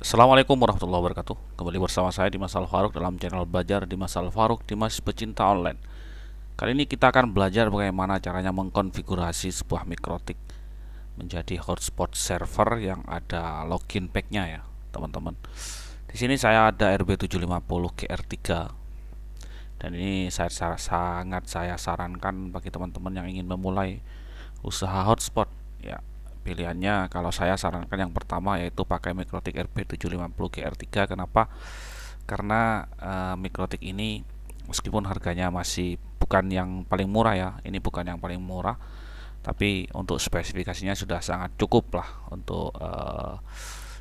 Assalamualaikum warahmatullahi wabarakatuh. Kembali bersama saya Dimas Al-Faruq dalam channel Belajar Dimas Al-Faruq, Dimas Pecinta Online. Kali ini kita akan belajar bagaimana caranya mengkonfigurasi sebuah mikrotik menjadi hotspot server yang ada login pack-nya ya, teman-teman. Di sini saya ada RB750GR3 dan ini sangat saya sarankan bagi teman-teman yang ingin memulai usaha hotspot ya. Pilihannya kalau saya sarankan yang pertama yaitu pakai mikrotik RB750GR3. Kenapa? Karena mikrotik ini meskipun harganya masih bukan yang paling murah ya, ini bukan yang paling murah, tapi untuk spesifikasinya sudah sangat cukup lah untuk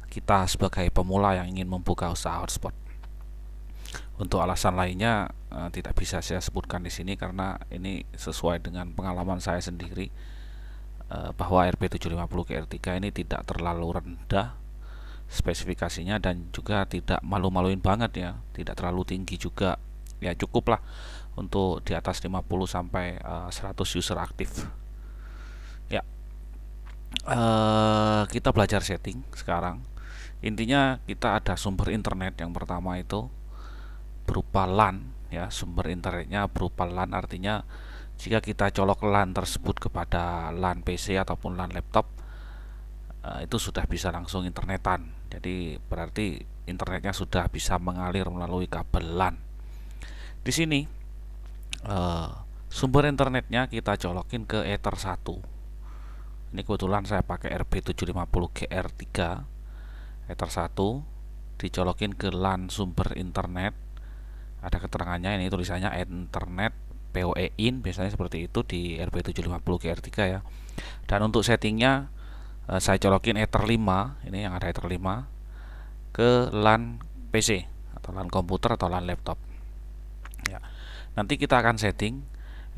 kita sebagai pemula yang ingin membuka usaha hotspot. Untuk alasan lainnya tidak bisa saya sebutkan di sini karena ini sesuai dengan pengalaman saya sendiri, bahwa RB750GR3 ini tidak terlalu rendah spesifikasinya dan juga tidak malu-maluin banget ya, tidak terlalu tinggi juga ya, cukup lah untuk di atas 50 sampai 100 user aktif ya. Kita belajar setting sekarang. Intinya kita ada sumber internet yang pertama itu berupa LAN ya, sumber internetnya berupa LAN, artinya jika kita colok LAN tersebut kepada LAN PC ataupun LAN laptop, itu sudah bisa langsung internetan. Jadi berarti internetnya sudah bisa mengalir melalui kabel LAN. Di sini sumber internetnya kita colokin ke Ether 1. Ini kebetulan saya pakai RB750GR3 Ether 1, dicolokin ke LAN sumber internet. Ada keterangannya, ini tulisannya internet PoE in, biasanya seperti itu di RB750GR3 ya. Dan untuk settingnya saya colokin Ether 5, ini yang ada Ether 5 ke LAN PC atau LAN komputer atau LAN laptop ya. Nanti kita akan setting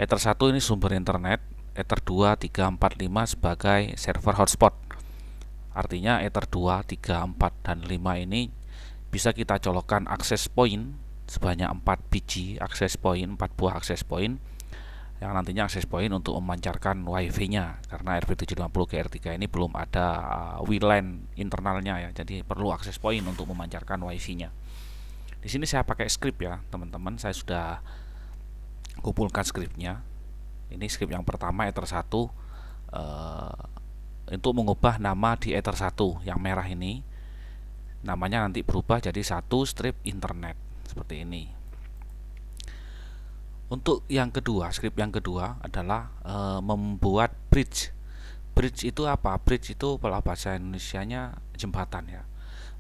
Ether 1 ini sumber internet, Ether 2, 3, 4, 5 sebagai server hotspot. Artinya Ether 2, 3, 4, dan 5 ini bisa kita colokkan access point sebanyak 4 biji access point, 4 buah access point, yang nantinya access point untuk memancarkan wifi-nya, karena RB750GR3 ini belum ada WLAN internalnya ya, jadi perlu access point untuk memancarkan wifi-nya. Di sini saya pakai script ya teman-teman, saya sudah kumpulkan scriptnya. Ini script yang pertama Ether 1, untuk mengubah nama di Ether 1 yang merah ini, namanya nanti berubah jadi 1 strip internet seperti ini. Untuk yang kedua, script yang kedua adalah membuat bridge. Bridge itu apa? Bridge itu kalau bahasa Indonesianya jembatan ya.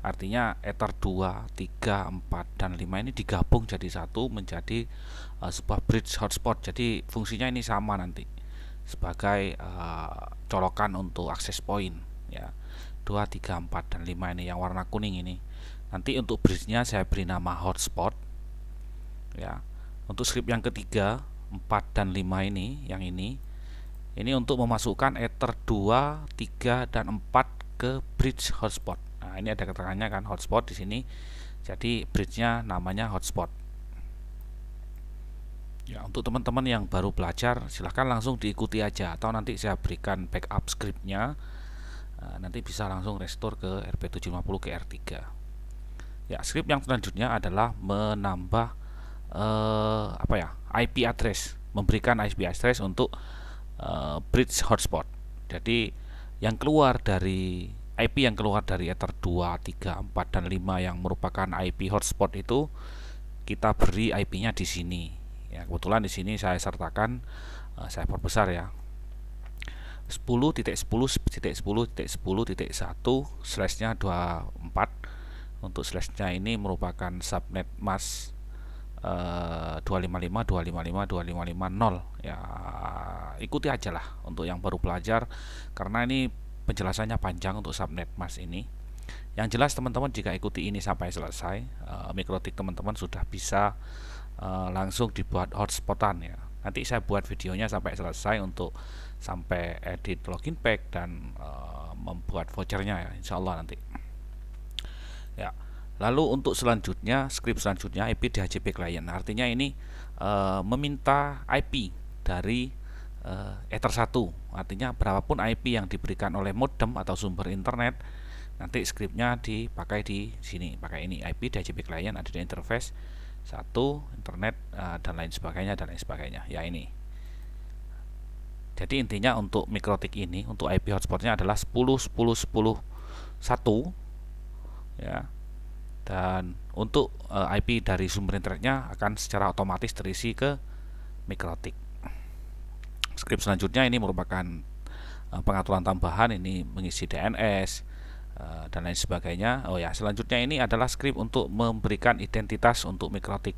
Artinya Ether 2, 3, 4, dan 5 ini digabung jadi satu menjadi sebuah bridge hotspot. Jadi fungsinya ini sama nanti sebagai colokan untuk access point ya. 2, 3, 4, dan 5 ini yang warna kuning ini. Nanti untuk bridge-nya saya beri nama hotspot ya. Untuk script yang ketiga 4 dan 5 ini, yang ini untuk memasukkan Ether 2, 3, dan 4 ke bridge hotspot. Nah, ini ada keterangannya kan, hotspot di sini. Jadi bridge-nya namanya hotspot. Ya, untuk teman-teman yang baru belajar silahkan langsung diikuti aja, atau nanti saya berikan backup scriptnya, nanti bisa langsung restore ke RB750GR3 ya. Script yang selanjutnya adalah menambah IP address, memberikan IP address untuk bridge hotspot. Jadi yang keluar dari IP yang keluar dari Ether 2, 3, 4, dan 5 yang merupakan IP hotspot itu kita beri IP-nya di sini. Ya, kebetulan di sini saya sertakan, saya perbesar ya. 10.10.10.10.1/nya 24. Untuk slashnya ini merupakan subnet mask 255.255.255.0 ya. Ikuti aja lah untuk yang baru belajar, karena ini penjelasannya panjang untuk subnet mask ini. Yang jelas teman-teman jika ikuti ini sampai selesai, mikrotik teman-teman sudah bisa langsung dibuat hotspotan ya. Nanti saya buat videonya sampai selesai untuk sampai edit login pack dan membuat vouchernya ya, insyaallah nanti ya. Lalu untuk selanjutnya, script selanjutnya IP DHCP client, artinya ini meminta IP dari Ether 1, artinya berapapun IP yang diberikan oleh modem atau sumber internet Nanti scriptnya dipakai di sini, pakai ini IP DHCP client, ada di interface 1 internet dan lain sebagainya ya ini. Jadi intinya untuk mikrotik ini, untuk IP hotspotnya adalah 10.10.10.1 ya. Dan untuk IP dari sumber internetnya akan secara otomatis terisi ke mikrotik. Script selanjutnya ini merupakan pengaturan tambahan, ini mengisi DNS dan lain sebagainya. Oh ya, selanjutnya ini adalah script untuk memberikan identitas untuk mikrotik.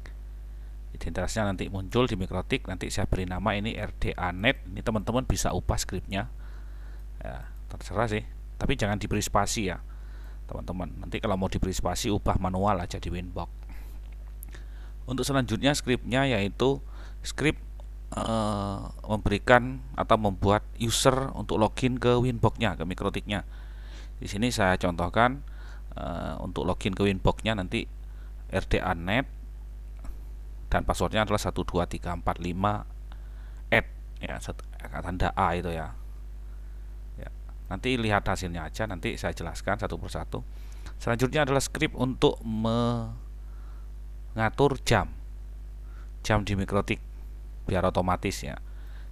Identitasnya nanti muncul di mikrotik, nanti saya beri nama ini RDA-NET. Ini teman-teman bisa ubah scriptnya ya, terserah sih, tapi jangan diberi spasi ya teman-teman. Nanti kalau mau diberi spasi, ubah manual aja di Winbox. Untuk selanjutnya scriptnya yaitu script memberikan atau membuat user untuk login ke Winbox-nya, ke mikrotiknya. Di sini saya contohkan untuk login ke Winbox-nya nanti RDA-NET dan passwordnya adalah 12345@ ya, tanda A itu ya. Nanti lihat hasilnya aja, nanti saya jelaskan satu persatu. Selanjutnya adalah script untuk mengatur jam di mikrotik biar otomatis ya.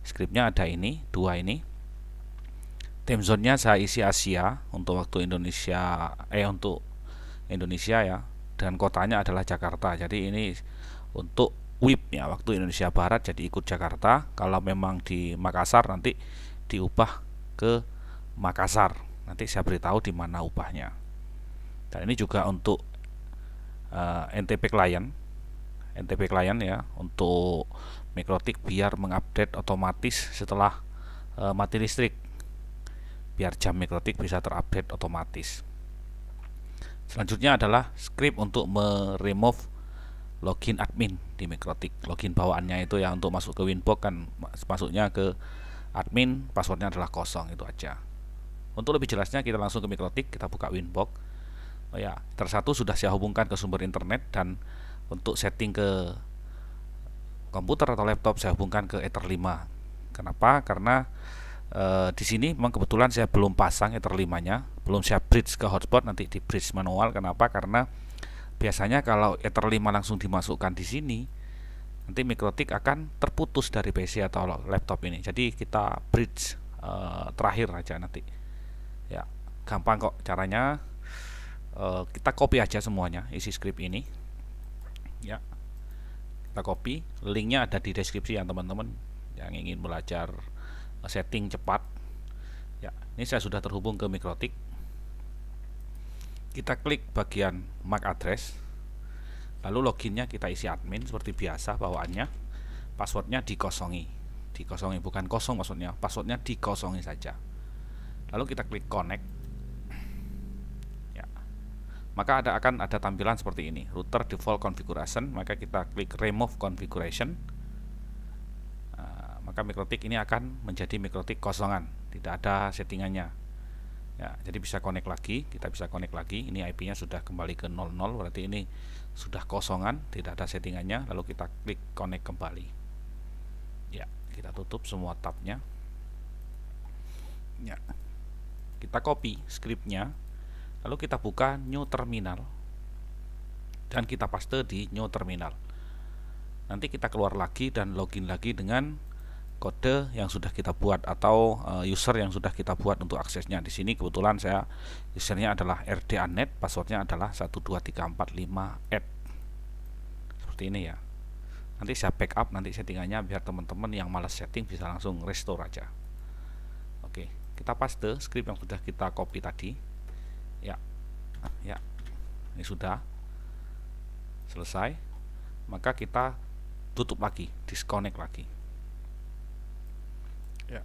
Scriptnya ada ini, dua ini. Time zone-nya saya isi Asia untuk waktu Indonesia, untuk Indonesia ya, dan kotanya adalah Jakarta. Jadi ini untuk WIB ya, waktu Indonesia Barat, jadi ikut Jakarta. Kalau memang di Makassar nanti diubah ke Makassar. Nanti saya beritahu di mana ubahnya. Dan ini juga untuk NTP client ya, untuk mikrotik biar mengupdate otomatis setelah mati listrik, biar jam mikrotik bisa terupdate otomatis. Selanjutnya adalah script untuk meremove login admin di mikrotik. Login bawaannya itu ya, untuk masuk ke Winbox kan masuknya ke admin, passwordnya adalah kosong, itu aja. Untuk lebih jelasnya kita langsung ke mikrotik, kita buka Winbox. Oh ya, tersatu sudah saya hubungkan ke sumber internet, dan untuk setting ke komputer atau laptop saya hubungkan ke Ether 5. Kenapa? Karena di sini memang kebetulan saya belum pasang Ether 5-nya, belum saya bridge ke hotspot, nanti di bridge manual. Kenapa? Karena biasanya kalau Ether 5 langsung dimasukkan di sini, nanti mikrotik akan terputus dari PC atau laptop ini. Jadi kita bridge terakhir aja nanti. Ya, gampang kok caranya. Kita copy aja semuanya isi script ini. Ya, kita copy. Linknya ada di deskripsi ya teman-teman yang ingin belajar setting cepat. Ya, ini saya sudah terhubung ke mikrotik. Kita klik bagian MAC address, lalu loginnya kita isi admin seperti biasa bawaannya. Passwordnya dikosongi, bukan kosong maksudnya, passwordnya dikosongi saja. Lalu kita klik connect ya, maka akan ada tampilan seperti ini, router default configuration. Maka kita klik remove configuration. Maka mikrotik ini akan menjadi mikrotik kosongan, tidak ada settingannya ya. Jadi bisa connect lagi, kita bisa connect lagi. Ini IP-nya sudah kembali ke 00, berarti ini sudah kosongan, tidak ada settingannya. Lalu kita klik connect kembali ya, kita tutup semua tabnya ya. Kita copy scriptnya, lalu kita buka new terminal dan kita paste di new terminal. Nanti kita keluar lagi dan login lagi dengan kode yang sudah kita buat atau user yang sudah kita buat untuk aksesnya. Di sini kebetulan saya usernya adalah RDA-NET, passwordnya adalah 12345@ seperti ini ya. Nanti saya backup nanti settingannya biar teman-teman yang malas setting bisa langsung restore aja. Oke, kita paste script yang sudah kita copy tadi ya. Ya, ini sudah selesai. Maka kita tutup lagi, disconnect lagi ya.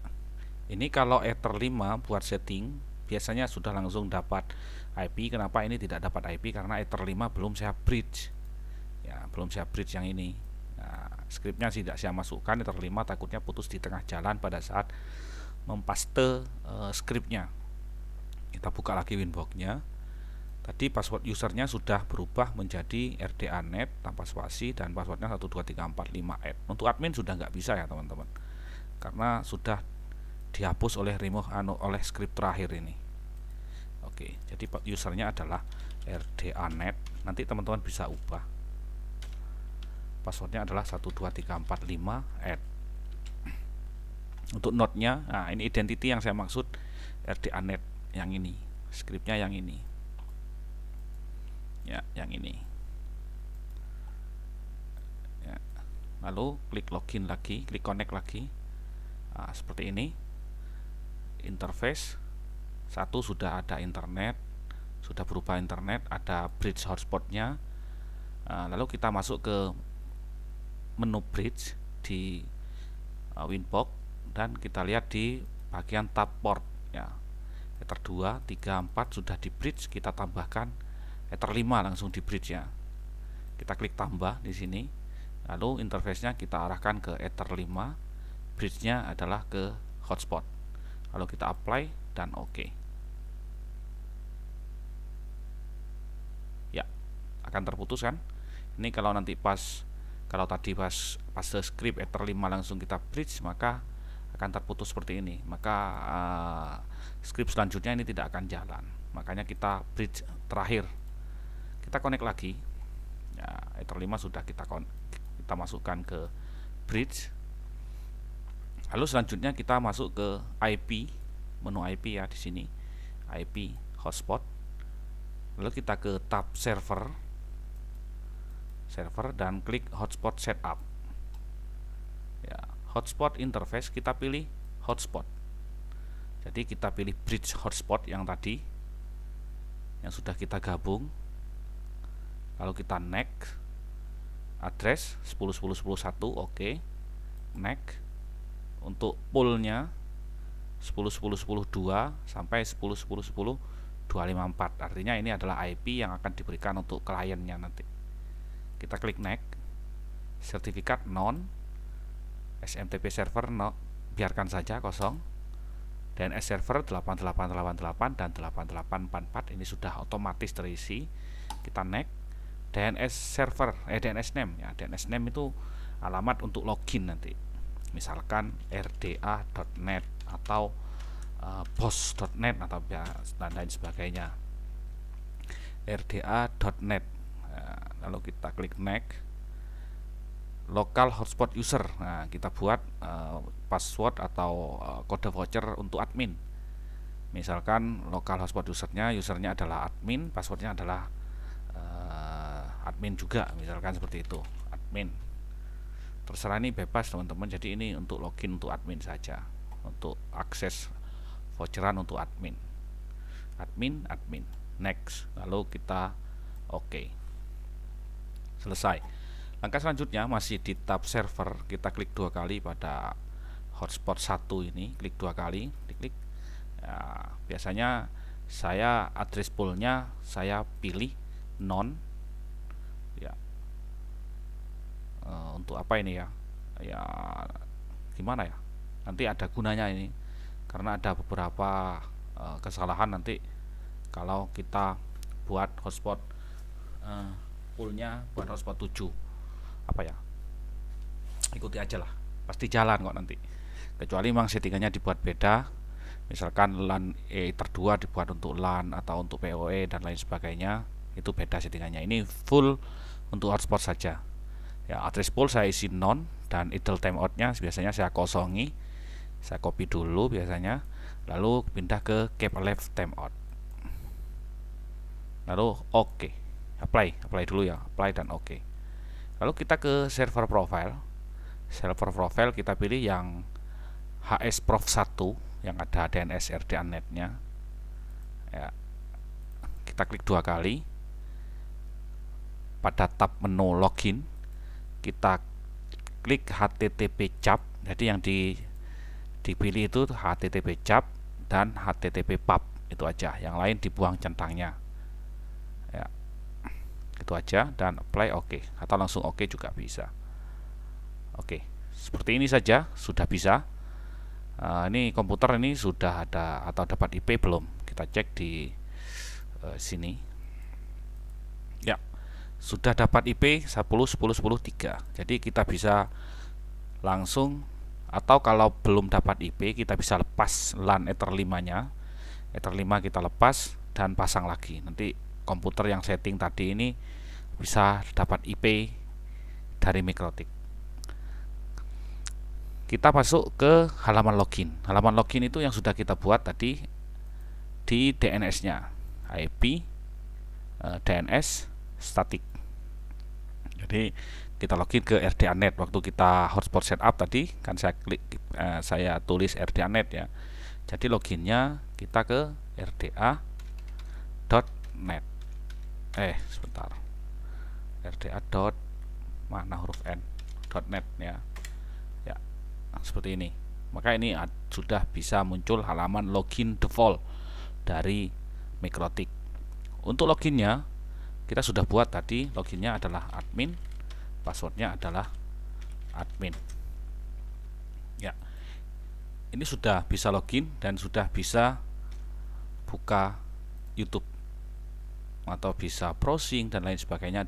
Ini kalau Ether 5 buat setting biasanya sudah langsung dapat IP. Kenapa ini tidak dapat IP? Karena Ether 5 belum saya bridge ya, belum saya bridge yang ini. Nah, scriptnya tidak saya masukkan Ether 5, takutnya putus di tengah jalan pada saat mempaste scriptnya. Kita buka lagi Winbox-nya. Tadi password usernya sudah berubah menjadi RDA-NET tanpa spasi dan passwordnya 12345@. Untuk admin sudah nggak bisa ya teman-teman, karena sudah dihapus oleh remove oleh script terakhir ini. Oke, jadi usernya adalah RDANet. Nanti teman-teman bisa ubah. Passwordnya adalah 12345 @ untuk node-nya. Nah, ini identity yang saya maksud, RDANet yang ini, scriptnya yang ini ya, yang ini ya. Lalu klik login lagi, klik connect lagi. Nah, seperti ini interface. Satu, sudah ada internet, sudah berubah internet, ada bridge hotspotnya. Lalu kita masuk ke menu bridge di Winbox dan kita lihat di bagian tab port ya. Ether 2, 3, 4 sudah di bridge, kita tambahkan Ether 5 langsung di bridge ya. Kita klik tambah di sini. Lalu interface-nya kita arahkan ke Ether 5, bridge-nya adalah ke hotspot. Lalu kita apply dan oke. Ya, akan terputus kan? Ini kalau nanti kalau tadi pas script Ether 5 langsung kita bridge, maka akan terputus seperti ini. Maka script selanjutnya ini tidak akan jalan. Makanya kita bridge terakhir. Kita connect lagi. Ya, Ether 5 sudah kita masukkan ke bridge. Lalu selanjutnya kita masuk ke IP, menu IP ya di sini, IP hotspot. Lalu kita ke tab server dan klik hotspot setup. Ya, hotspot interface kita pilih hotspot. Jadi kita pilih bridge hotspot yang tadi, yang sudah kita gabung. Lalu kita next, address 10.10.10.1, oke. Next. Untuk poolnya 10.10.10.2 sampai 10.10.10.254. Artinya ini adalah IP yang akan diberikan untuk kliennya nanti. Kita klik next. Sertifikat non, SMTP server no, biarkan saja kosong. DNS server 8888 dan 8844 ini sudah otomatis terisi. Kita next. DNS server, DNS name ya. DNS name itu alamat untuk login nanti. Misalkan rda.net atau boss.net atau dan lain sebagainya. rda.net. Lalu kita klik next. Local hotspot user. Nah, kita buat password atau kode voucher untuk admin. Misalkan local hotspot usernya adalah admin, passwordnya adalah admin juga, misalkan seperti itu, admin. Terserah, ini bebas teman-teman. Jadi ini untuk login untuk admin saja, untuk akses voucheran untuk admin. Admin. Next. Lalu kita oke. Selesai. Langkah selanjutnya masih di tab server. Kita klik 2 kali pada hotspot 1 ini, klik 2 kali, klik. Ya, biasanya saya address poolnya saya pilih non. Ya. Untuk apa ini ya? Ya gimana ya? Nanti ada gunanya ini, karena ada beberapa kesalahan nanti kalau kita buat hotspot poolnya buat hotspot 7. Apa ya? Ikuti aja lah, pasti jalan kok nanti. Kecuali memang settingannya dibuat beda. Misalkan LAN Ether 2 dibuat untuk LAN atau untuk PoE dan lain sebagainya, itu beda settingannya. Ini full untuk hotspot saja. Ya, address pool saya isi non dan idle timeoutnya biasanya saya kosongi. Saya copy dulu biasanya, lalu pindah ke keep alive timeout. Lalu oke. Apply dulu ya, apply dan oke. Lalu kita ke server profile. Server profile kita pilih yang hsprof 1 yang ada DNS RDANet-nya. Ya. Kita klik 2 kali. Pada tab menu login kita klik HTTP cap. Jadi yang dipilih itu HTTP cap dan HTTP pub, itu aja. Yang lain dibuang centangnya. Ya. Itu aja dan apply oke. Atau langsung oke juga bisa. Oke, seperti ini saja sudah bisa. Ini komputer ini sudah ada atau dapat IP belum? Kita cek di sini. Ya, sudah dapat IP 10.10.10.3. Jadi kita bisa langsung, atau kalau belum dapat IP kita bisa lepas LAN Ether 5 nya. Ether 5 kita lepas, dan pasang lagi. Nanti komputer yang setting tadi ini bisa dapat IP dari Mikrotik. Kita masuk ke halaman login. Halaman login itu yang sudah kita buat tadi di DNS-nya, IP, DNS, static. Jadi kita login ke RDA.net. Waktu kita hotspot setup tadi kan saya tulis RDA.net ya. Jadi loginnya kita ke RDA.net. Sebentar. RDA. Mana huruf N? .net ya. Ya, seperti ini. Maka ini sudah bisa muncul halaman login default dari Mikrotik. Untuk loginnya kita sudah buat tadi, loginnya adalah admin, passwordnya adalah admin. Ya, ini sudah bisa login dan sudah bisa buka YouTube atau bisa browsing dan lain sebagainya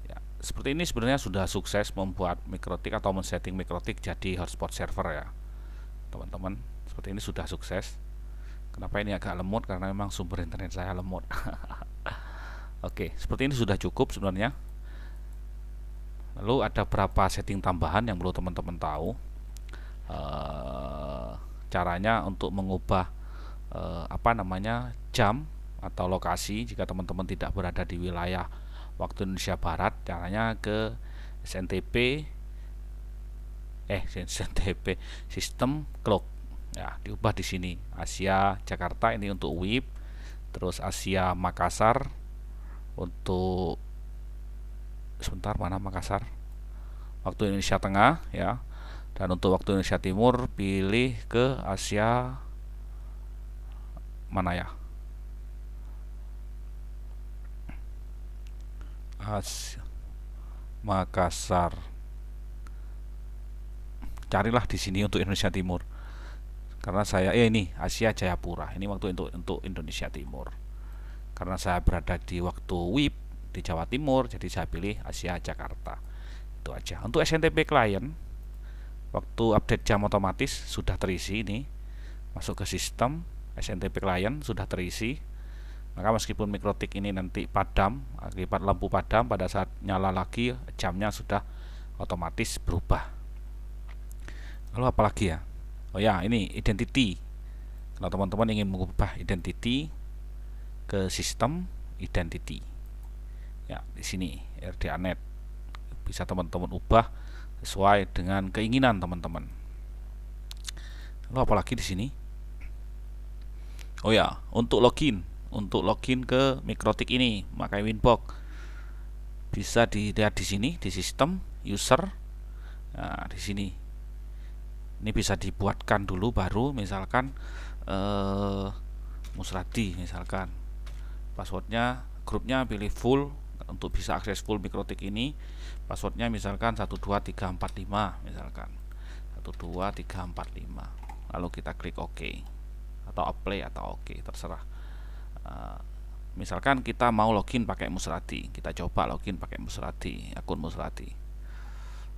Ya, seperti ini sebenarnya sudah sukses membuat Mikrotik atau men-setting Mikrotik jadi hotspot server ya, teman-teman. Seperti ini sudah sukses. Kenapa ini agak lemot? Karena memang sumber internet saya lemot. Oke, seperti ini sudah cukup sebenarnya. Lalu ada beberapa setting tambahan yang perlu teman-teman tahu. Caranya untuk mengubah jam atau lokasi jika teman-teman tidak berada di wilayah waktu Indonesia Barat. Caranya ke SNTP sistem clock ya, diubah di sini Asia Jakarta ini untuk WIB, terus Asia Makassar untuk mana Makassar waktu Indonesia Tengah ya, dan untuk waktu Indonesia Timur pilih ke Asia mana ya, Asia Makassar. Carilah di sini untuk Indonesia Timur. Karena saya ini Asia Jayapura. Ini waktu untuk Indonesia Timur. Karena saya berada di waktu WIB di Jawa Timur, jadi saya pilih Asia Jakarta. Itu aja. Untuk SNTP client, waktu update jam otomatis sudah terisi ini. Masuk ke sistem SNTP client sudah terisi. Maka meskipun Mikrotik ini nanti padam akibat lampu padam, pada saat nyala lagi jamnya sudah otomatis berubah. Lalu apalagi ya? Oh ya, ini identity. Kalau teman-teman ingin mengubah identity ke sistem identity, ya di sini RDA.net bisa teman-teman ubah sesuai dengan keinginan teman-teman. Lalu apalagi di sini? Oh ya, untuk login ke Mikrotik ini pakai Winbox bisa dilihat di sini di sistem user. Nah, di sini. Ini bisa dibuatkan dulu baru, misalkan Musradi misalkan. Passwordnya, grupnya pilih full untuk bisa akses full Mikrotik ini. Passwordnya misalkan 12345 misalkan. 12345. Lalu kita klik OK atau apply atau OK, terserah. Misalkan kita mau login pakai Musradi, kita coba login pakai Musradi, akun Musradi.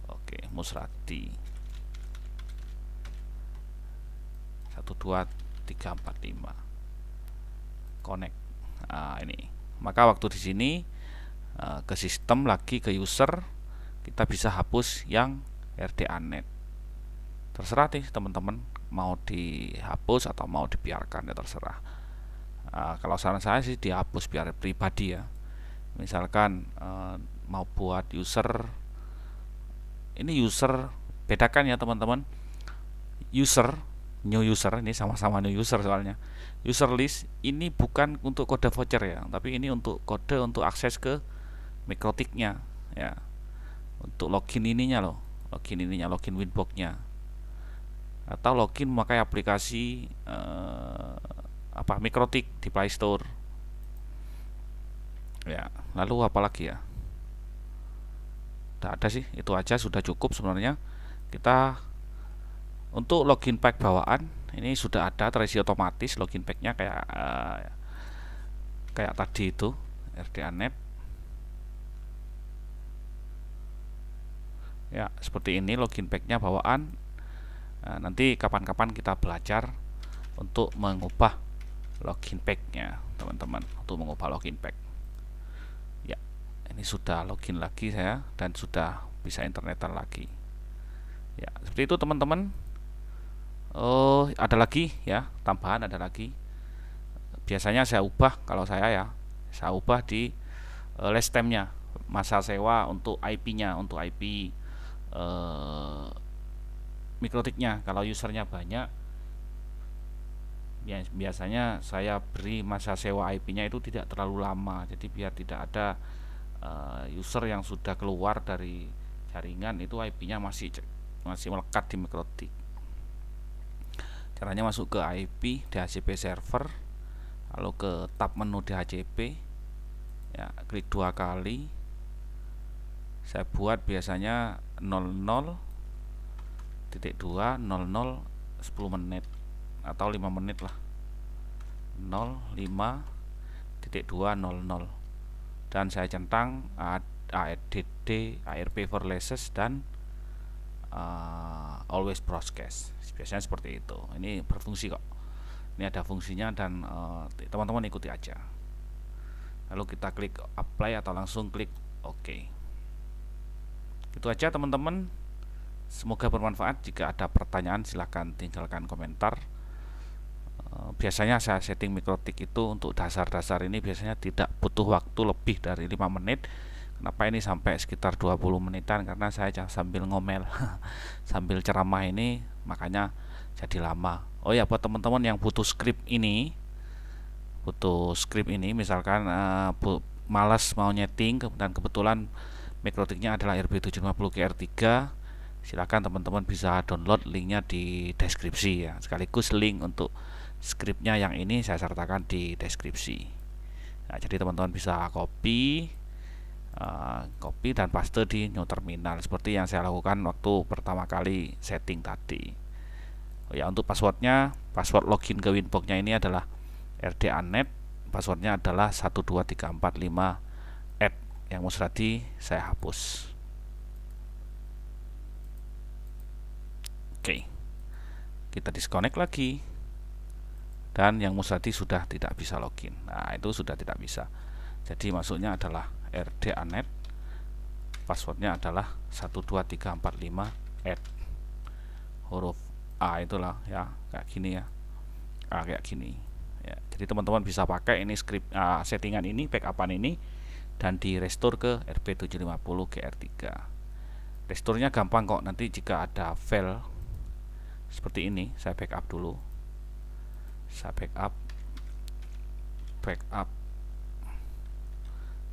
Oke, Musradi 12345 connect. Ini. Maka waktu di sini ke sistem lagi ke user, kita bisa hapus yang RDA.net. Terserah nih teman-teman mau dihapus atau mau dibiarkan, ya terserah. Kalau saran saya sih dihapus biar pribadi ya. Misalkan mau buat user, ini user, bedakan ya teman-teman. New user ini sama-sama new user soalnya. User list ini bukan untuk kode voucher ya, tapi ini untuk kode untuk akses ke Mikrotiknya ya. Untuk login ininya loh, login Winbox-nya. Atau login memakai aplikasi Mikrotik di Play Store. Ya, lalu apalagi ya? Tidak ada sih, itu aja sudah cukup sebenarnya. Kita untuk login pack bawaan ini sudah ada terisi otomatis login packnya kayak tadi itu RDA.net ya, seperti ini login packnya bawaan. Nanti kapan-kapan kita belajar untuk mengubah login pack-nya teman-teman, untuk mengubah login pack. Ya, ini sudah login lagi saya dan sudah bisa internetan lagi. Ya, seperti itu teman-teman. Oh, ada lagi ya, tambahan ada lagi. Biasanya saya ubah, kalau saya ubah di last time-nya, masa sewa untuk IP-nya, untuk IP mikrotiknya. Kalau usernya banyak, biasanya saya beri masa sewa IP-nya itu tidak terlalu lama, jadi biar tidak ada user yang sudah keluar dari jaringan itu IP-nya masih melekat di mikrotik. Caranya masuk ke IP DHCP server, lalu ke tab menu DHCP ya, klik 2 kali. Saya buat biasanya 00.2 00 10 menit atau 5 menit lah, 05.200, dan saya centang ADD ARP Verlaces dan always broadcast. Biasanya seperti itu. Ini berfungsi kok, ini ada fungsinya, dan teman-teman ikuti aja. Lalu kita klik apply atau langsung klik OK. Itu aja teman-teman, semoga bermanfaat. Jika ada pertanyaan silahkan tinggalkan komentar. Biasanya saya setting mikrotik itu untuk dasar-dasar ini biasanya tidak butuh waktu lebih dari 5 menit. Kenapa ini sampai sekitar 20 menitan? Karena saya sambil ngomel sambil ceramah ini, makanya jadi lama. Oh ya, buat teman-teman yang butuh script ini, misalkan malas mau nyeting dan kebetulan mikrotiknya adalah RB750GR3, silakan teman-teman bisa download, linknya di deskripsi ya, sekaligus link untuk skripnya yang ini saya sertakan di deskripsi. Nah, jadi teman-teman bisa copy dan paste di new terminal seperti yang saya lakukan waktu pertama kali setting tadi. Oh ya, untuk passwordnya, password login ke Winbox-nya ini adalah RDANet, passwordnya adalah 12345 @ yang Musradi saya hapus. Oke, kita disconnect lagi, dan yang Musradi sudah tidak bisa login. Nah, itu sudah tidak bisa. Jadi maksudnya adalah RDANet, passwordnya adalah 12345 @ huruf A, itulah ya, kayak gini ya, kayak gini ya. Jadi teman-teman bisa pakai ini script settingan ini, backupan ini, dan di restore ke RB750GR3. Restore-nya gampang kok. Nanti jika ada file seperti ini, saya backup dulu. Saya backup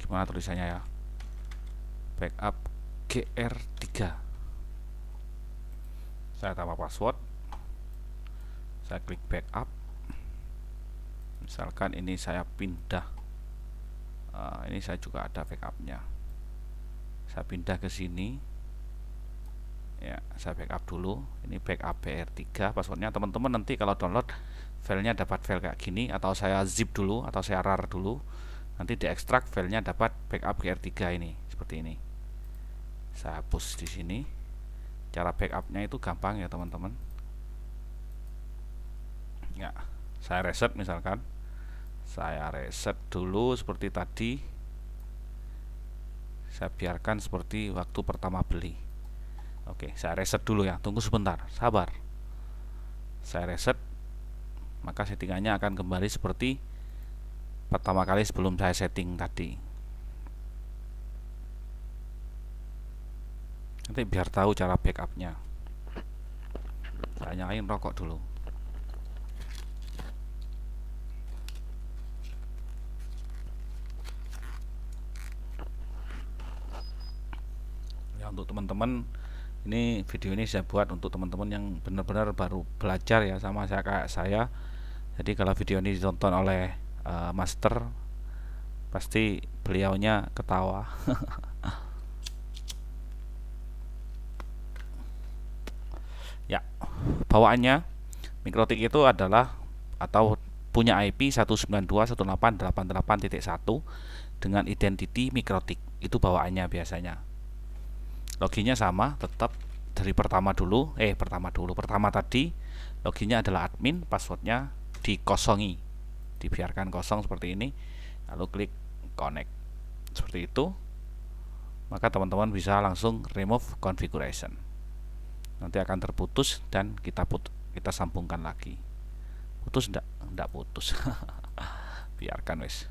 gimana tulisannya ya, backup GR3. Saya tambah password, saya klik backup. Misalkan ini saya pindah, ini saya juga ada backupnya, saya pindah ke sini ya, saya backup dulu. Ini backup BR3, passwordnya teman-teman nanti kalau download filenya dapat file kayak gini, atau saya zip dulu atau saya rar dulu, nanti diekstrak filenya dapat backup GR3 ini seperti ini. Saya hapus di sini. Cara backupnya itu gampang ya teman-teman ya. Saya reset, misalkan saya reset dulu seperti tadi, saya biarkan seperti waktu pertama beli. Oke, saya reset dulu ya, tunggu sebentar, sabar. Saya reset, maka settingannya akan kembali seperti pertama kali sebelum saya setting tadi. Nanti biar tahu cara backupnya, saya nyalain rokok dulu. Ya, untuk teman-teman, ini video ini saya buat untuk teman-teman yang benar-benar baru belajar ya, sama saya kayak saya. Jadi kalau video ini ditonton oleh master, pasti beliaunya ketawa. Ya, bawaannya mikrotik itu adalah atau punya IP 192.168.88.1 dengan identity mikrotik. Itu bawaannya biasanya. Loginnya sama, tetap dari pertama tadi loginnya adalah admin, passwordnya dikosongi dibiarkan kosong seperti ini, lalu klik connect seperti itu, maka teman-teman bisa langsung remove configuration. Nanti akan terputus dan kita sambungkan lagi. Putus enggak putus. Biarkan wes.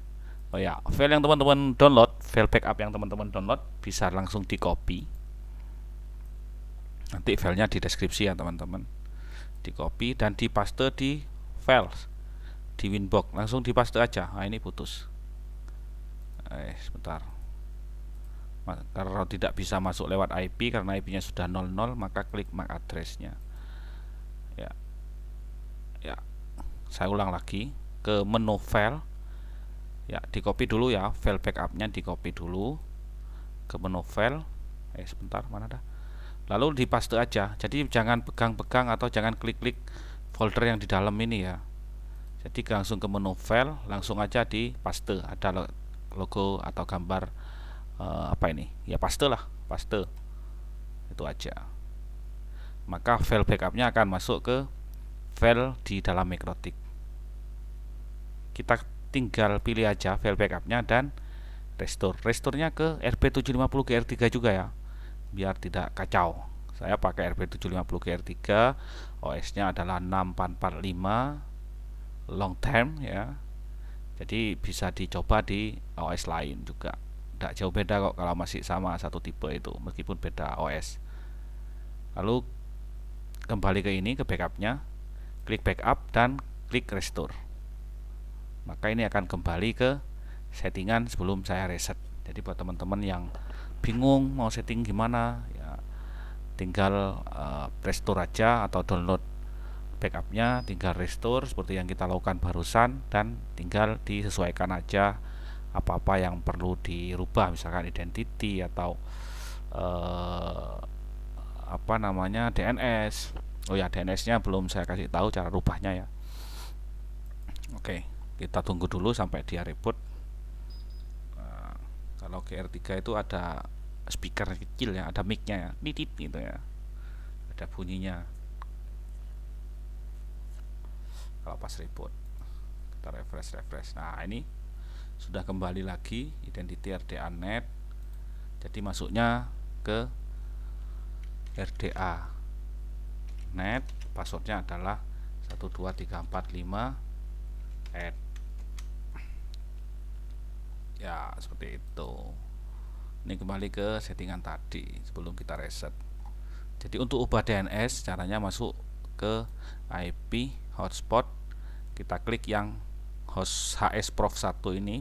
Oh ya, file yang teman-teman download, file backup yang teman-teman download bisa langsung di copy. Nanti filenya di deskripsi ya teman-teman. Di copy dan dipaste di files di Winbox, langsung dipaste aja. Nah, ini putus. Sebentar. Kalau tidak bisa masuk lewat IP karena IP-nya sudah 00, maka klik MAC address-nya. Ya. Saya ulang lagi ke menu file. Ya, di copy dulu ya, file backup-nya di copy dulu ke menu file. Sebentar, mana dah? Lalu dipaste aja. Jadi jangan pegang-pegang atau jangan klik-klik folder yang di dalam ini ya. Jadi langsung ke menu file, langsung aja dipaste. Ada logo atau gambar apa ini? Ya paste lah, paste. Itu aja. Maka file backup-nya akan masuk ke file di dalam Mikrotik. Kita tinggal pilih aja file backup-nya dan restore. Restore-nya ke RB750 GR3 juga ya, biar tidak kacau. Saya pakai RB750 GR3, OS-nya adalah 6445 long term ya. Jadi bisa dicoba di OS lain juga. Tidak jauh beda kok kalau masih sama satu tipe itu, meskipun beda OS. Lalu kembali ke ini, ke backup-nya, klik backup dan klik restore. Maka ini akan kembali ke settingan sebelum saya reset. Jadi buat teman-teman yang bingung mau setting gimana ya, tinggal restore aja atau download backupnya, tinggal restore seperti yang kita lakukan barusan, dan tinggal disesuaikan aja apa-apa yang perlu dirubah, misalkan identity atau apa namanya DNS. Oh ya, DNS-nya belum saya kasih tahu cara rubahnya ya. Oke, kita tunggu dulu sampai dia reboot. Kalau GR3 itu ada speaker kecil ya, ada mic-nya ya, titit gitu ya, ada bunyinya kalau pas reboot. Kita refresh. Nah, ini sudah kembali lagi identity RDA net. Jadi masuknya ke RDA net, passwordnya adalah 12345 ya, seperti itu. Ini kembali ke settingan tadi sebelum kita reset. Jadi untuk ubah DNS caranya masuk ke IP hotspot, kita klik yang host HS Prof 1 ini,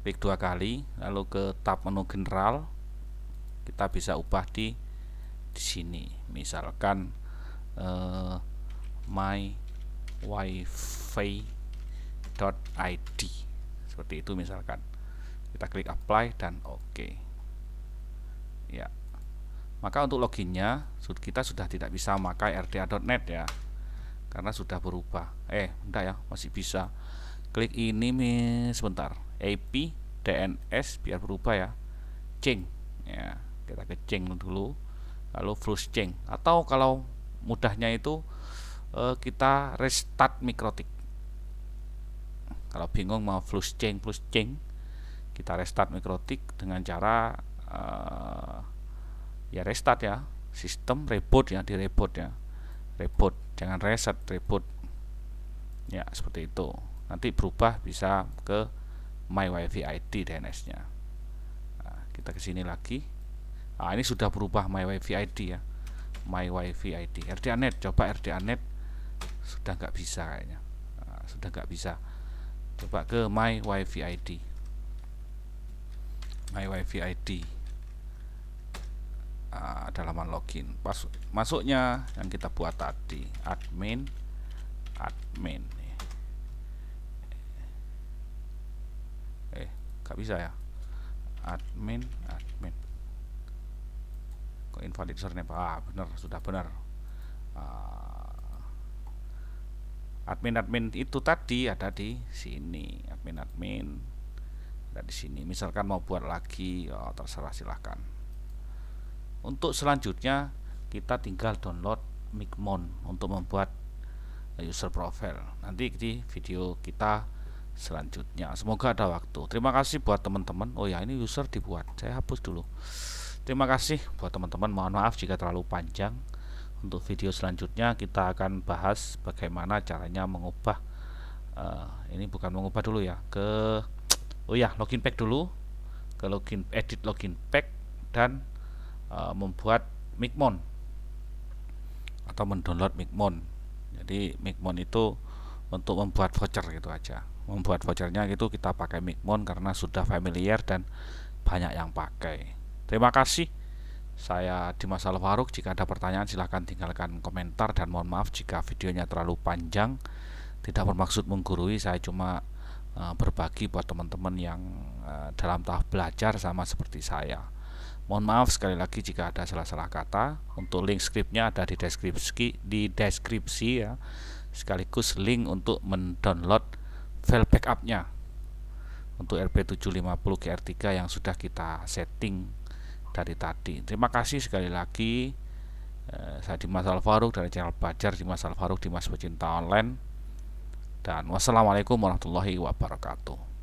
klik 2 kali, lalu ke tab menu general, kita bisa ubah di sini, misalkan mywifi.id seperti itu misalkan. Kita klik apply dan oke. Ya. Maka untuk loginnya kita sudah tidak bisa memakai rda.net ya, karena sudah berubah. Enggak ya, masih bisa. Klik ini sebentar. IP DNS biar berubah ya. Change ya. Kita ke change dulu. Lalu flush change, atau kalau mudahnya itu kita restart Mikrotik. Kalau bingung mau flush change, kita restart Mikrotik dengan cara ya restart ya, sistem reboot ya, di reboot ya, reboot, jangan reset, reboot ya, seperti itu. Nanti berubah bisa ke mywifi ID DNS-nya. Nah, kita ke sini lagi. Nah, ini sudah berubah mywifi ID ya, mywifi ID. RDA.net, coba RDA.net sudah nggak bisa kayaknya. Nah, sudah nggak bisa. Coba ke mywifi ID. mywifi ID. Halaman login. Masuknya yang kita buat tadi, admin. Nggak bisa ya. Admin. Kok invalid username? Benar, sudah benar. Admin itu tadi ada di sini. Admin ada di sini. Misalkan mau buat lagi, terserah, silahkan. Untuk selanjutnya kita tinggal download Micmon untuk membuat user profile nanti di video kita selanjutnya. Semoga ada waktu. Terima kasih buat teman-teman. Oh ya, ini user dibuat, saya hapus dulu. Terima kasih buat teman-teman. Mohon maaf jika terlalu panjang. Untuk video selanjutnya kita akan bahas bagaimana caranya mengubah ini bukan mengubah dulu ya, ke login pack dulu, ke edit login pack dan membuat Micmon atau mendownload Micmon. Jadi Micmon itu untuk membuat voucher gitu aja. Membuat vouchernya gitu kita pakai Micmon karena sudah familiar dan banyak yang pakai. Terima kasih. Saya Dimas Al-Farouk. Jika ada pertanyaan silahkan tinggalkan komentar, dan mohon maaf jika videonya terlalu panjang. Tidak bermaksud menggurui, saya cuma berbagi buat teman-teman yang dalam tahap belajar sama seperti saya. Mohon maaf sekali lagi jika ada salah-salah kata. Untuk link skripnya ada di deskripsi ya, sekaligus link untuk mendownload file backupnya untuk RP750 GR3 yang sudah kita setting dari tadi. Terima kasih sekali lagi. Saya Dimas Al-Farouk dari channel Belajar Dimas Al-Farouk, Dimas Pecinta Online. Dan wassalamualaikum warahmatullahi wabarakatuh.